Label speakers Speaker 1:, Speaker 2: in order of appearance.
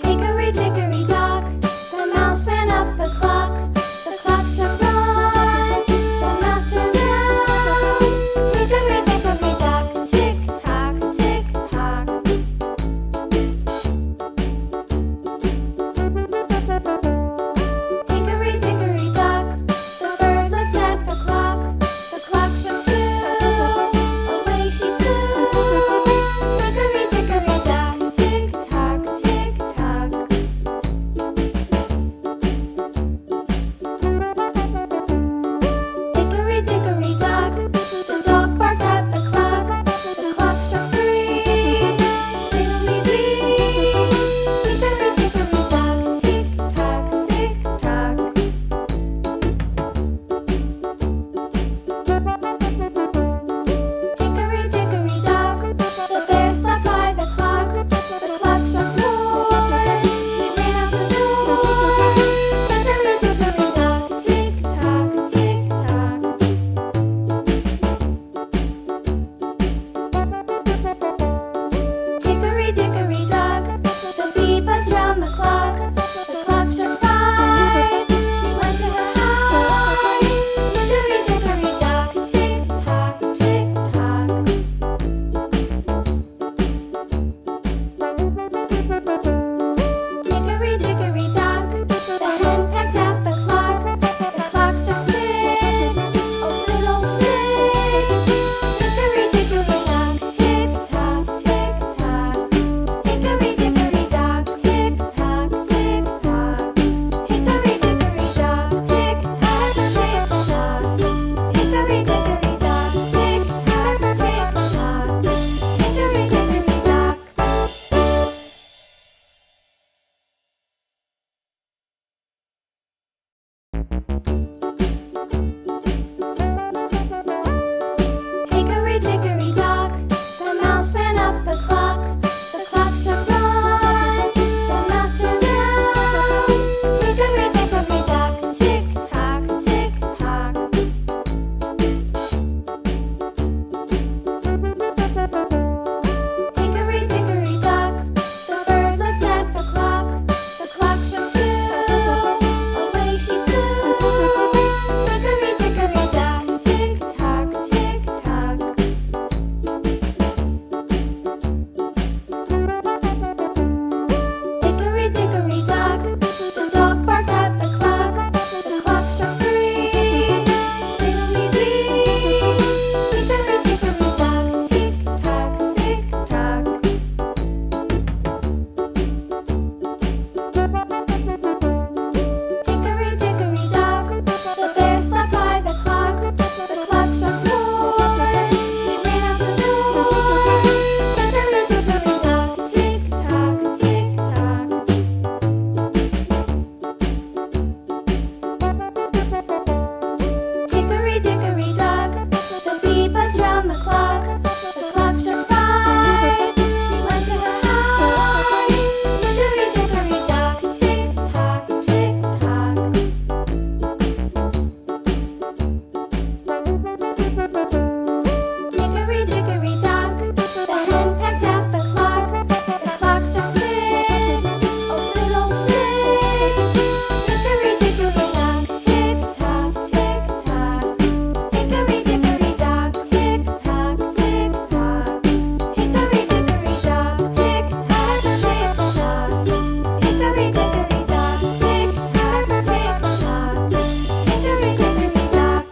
Speaker 1: Hickory dickory dock, the mouse ran up the clock. The clock struck one, the mouse ran down. Hickory dickory dock, tick tock, tick tock. Hickory dickory dock, the bird looked at the clock. The clock struck two, away she flew. Hickory dickory dock, tick tock, tick tock. Hickory dickory dock, the dog barked at the clock. The clock struck three, fiddly-dee. Hickory dickory dock, tick tock, tick tock. Hickory dickory dock, the bear sat by the clock. The clock struck four, he ran out the door. Hickory dickory dock, tick tock, tick tock. Hickory dickory dock, the bee buzzed round the clock. The clock struck five, she went to her hive. Hickory dickory dock, tick tock, tick tock. Hickory dickory dock, the hen pecked at the clock. The clock struck six, oh fiddlesticks. Hickory dickory dock, tick tock, tick tock. Hickory dickory dock, tick tock, tick tock. Hickory dickory dock, tick tock, tick tock. Hickory dickory dock, tick tock, tick tock. Hickory dickory dock. Hickory dickory dock, the mouse ran up the clock. The clock struck one, the mouse ran down. Hickory dickory dock, tick tock, tick tock. Hickory dickory dock, the bird looked at the clock. The clock struck two, away she flew. Hickory dickory dock, tick tock, tick tock. Hickory dickory dock, the dog barked at the clock. The clock struck three, fiddly-dee. Hickory dickory dock, tick tock, tick tock. Hickory dickory dock, the bear sat by the clock. The clock struck four, he ran out the door. Hickory dickory dock, tick tock, tick tock. Hickory dickory dock, the bee buzzed round the clock. The clock struck five, she went to her hive. Hickory dickory dock, tick tock, tick tock. Hickory dickory dock, the hen pecked at the clock. The clock struck six, oh fiddlesticks. Hickory dickory dock, tick tock, tick tock. Hickory dickory dock, tick tock, tick tock. Hickory dickory dock, tick tock, tick tock. Hickory dickory dock, tick tock, tick tock. Hickory dickory dock.